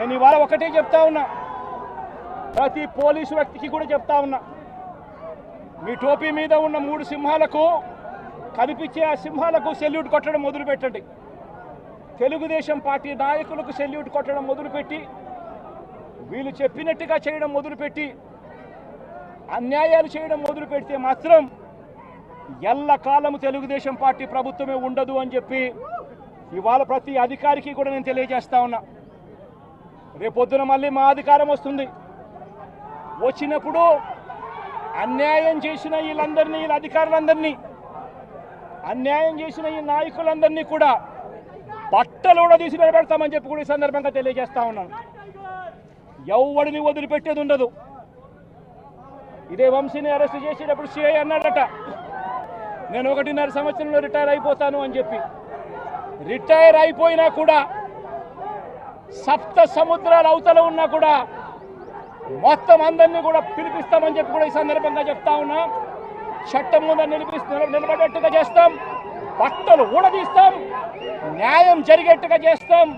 నేను ఇవాళ ఒకటే చెప్తా ఉన్నా, ప్రతి పోలీసు వ్యక్తికి కూడా చెప్తా ఉన్నా, మీ టోపీ మీద ఉన్న 3 సింహాలకు కనిపించే ఆ సింహాలకు సెల్యూట్ కొట్టడం మొదలుపెట్టండి. తెలుగుదేశం పార్టీ నాయకులకు సెల్యూట్ కొట్టడం మొదలుపెట్టి వీళ్ళు చెప్పినట్టుగా చేయడం మొదలుపెట్టి అన్యాయాలు చేయడం మొదలు పెడితే మాత్రం ఎల్లకాలం తెలుగుదేశం పార్టీ ప్రభుత్వమే ఉండదు అని చెప్పి ఇవాళ ప్రతి అధికారికి కూడా నేను తెలియజేస్తా ఉన్నా. రేపొద్దున మళ్ళీ మా అధికారం వస్తుంది, వచ్చినప్పుడు అన్యాయం చేసిన వీళ్ళందరినీ, వీళ్ళ అధికారులందరినీ, అన్యాయం చేసిన ఈ నాయకులందరినీ కూడా బట్టలు కూడా తీసి నిలబెడతామని చెప్పి కూడా ఈ సందర్భంగా తెలియజేస్తా ఉన్నాను. ఎవడిని వదిలిపెట్టేది ఉండదు. ఇదే వంశీని అరెస్ట్ చేసేటప్పుడు సిఐ అన్నాడట, నేను 1.5 సంవత్సరంలో రిటైర్ అయిపోతాను అని చెప్పి. రిటైర్ అయిపోయినా కూడా సప్త సముద్రాల అవతల ఉన్నా కూడా మొత్తం అందరినీ కూడా పిలిపిస్తామని చెప్పి కూడా ఈ సందర్భంగా చెప్తా ఉన్నా. చట్టం ముందు నిలబడేట్టుగా చేస్తాం, బట్టలు ఊడదీస్తాం, న్యాయం జరిగేట్టుగా చేస్తాం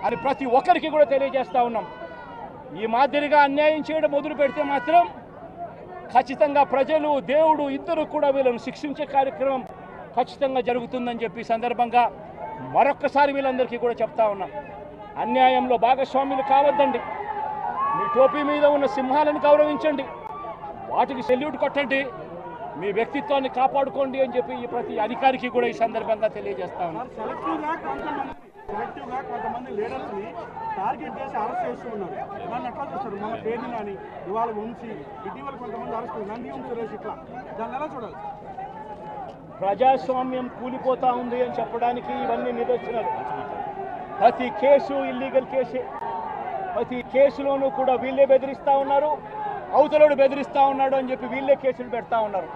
అని ప్రతి ఒక్కరికి కూడా తెలియజేస్తా ఉన్నాం. ఈ మాదిరిగా అన్యాయం చేయడం మొదలు పెడితే మాత్రం ఖచ్చితంగా ప్రజలు, దేవుడు ఇద్దరు కూడా వీళ్ళను శిక్షించే కార్యక్రమం ఖచ్చితంగా జరుగుతుందని చెప్పి సందర్భంగా మరొక్కసారి వీళ్ళందరికీ కూడా చెప్తా ఉన్నాం. అన్యాయంలో భాగస్వాములు కావద్దండి. మీ టోపీ మీద ఉన్న సింహాలను గౌరవించండి, వాటికి సెల్యూట్ కొట్టండి, మీ వ్యక్తిత్వాన్ని కాపాడుకోండి అని చెప్పి ఈ ప్రతి అధికారికి కూడా ఈ సందర్భంగా తెలియజేస్తా ఉన్నాం. సెలెక్టివ్గా కొంతమంది లీడర్స్ని టార్గెట్ చేసి అరెస్ట్ చేస్తూ ఉన్నారు. దాన్ని ఎట్లా చూస్తారు? మన పేరుని కానీ ఇవాళ వంశీ, ఇటీవల కొంతమంది అరెస్ట్, నందివం సురేష్, ఇట్లా దాన్ని ఎలా చూడాలి? ప్రజాస్వామ్యం కూలిపోతా ఉంది అని చెప్పడానికి ఇవన్నీ నిదర్శనాలు. ప్రతి కేసు ఇల్లీగల్ కేసే. ప్రతి కేసులోనూ కూడా వీళ్ళే బెదిరిస్తూ ఉన్నారు, అవతలోడు బెదిరిస్తూ ఉన్నాడు అని చెప్పి వీళ్ళే కేసులు పెడతా ఉన్నారు.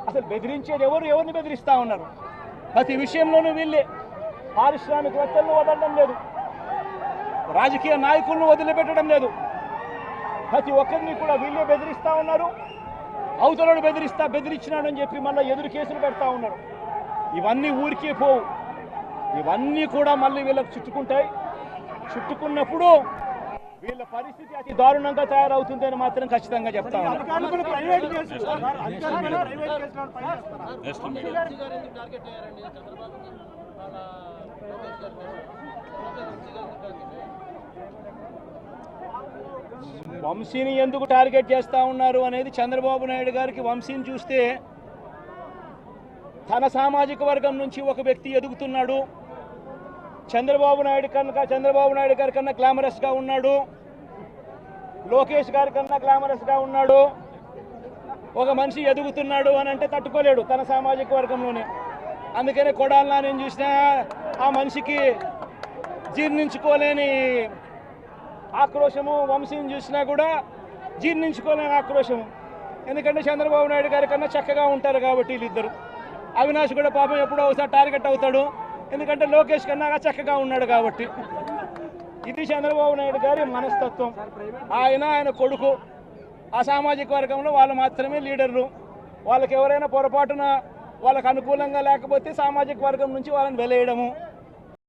అసలు బెదిరించేది ఎవరు? ఎవరిని బెదిరిస్తూ ఉన్నారు? ప్రతి విషయంలోనూ వీళ్ళే. పారిశ్రామికవేత్తలను వదలడం లేదు, రాజకీయ నాయకులను వదిలిపెట్టడం లేదు. ప్రతి ఒక్కరిని కూడా వీళ్ళే బెదిరిస్తూ ఉన్నారు, అవతలోడు బెదిరించినాడు అని చెప్పి మళ్ళీ ఎదురు కేసులు పెడతా ఉన్నారు. ఇవన్నీ ఊరికే పోవు, ఇవన్నీ కూడా మళ్ళీ వీళ్ళకి చుట్టుకుంటాయి. చుట్టుకున్నప్పుడు వీళ్ళ పరిస్థితి అతి దారుణంగా తయారవుతుందని మాత్రం ఖచ్చితంగా చెప్తా ఉన్నాను. వంశీని ఎందుకు టార్గెట్ చేస్తా ఉన్నారు అనేది చంద్రబాబు నాయుడు గారికి వంశీని చూస్తే తన సామాజిక వర్గం నుంచి ఒక వ్యక్తి ఎదుగుతున్నాడు, చంద్రబాబు నాయుడు గారి కన్నా గ్లామరస్గా ఉన్నాడు, లోకేష్ గారి కన్నా గ్లామరస్గా ఉన్నాడు, ఒక మనిషి ఎదుగుతున్నాడు అని అంటే తట్టుకోలేడు తన సామాజిక వర్గంలోనే. అందుకనే కొడాలని నేను చూసినా ఆ మనిషికి జీర్ణించుకోలేని ఆక్రోశము, వంశీని చూసినా కూడా జీర్ణించుకోలేని ఆక్రోశము. ఎందుకంటే చంద్రబాబు నాయుడు గారి కన్నా చక్కగా ఉంటారు కాబట్టి వీళ్ళిద్దరు. అవినాష్ కూడా పాపం ఎప్పుడో ఒకసారి టార్గెట్ అవుతాడు, ఎందుకంటే లోకేష్ కన్నా చక్కగా ఉన్నాడు కాబట్టి. ఇది చంద్రబాబు నాయుడు గారి మనస్తత్వం. ఆయన కొడుకు ఆ సామాజిక వర్గంలో వాళ్ళు మాత్రమే లీడర్లు. వాళ్ళకి ఎవరైనా పొరపాటున వాళ్ళకు అనుకూలంగా లేకపోతే సామాజిక వర్గం నుంచి వాళ్ళని వెలేయడము,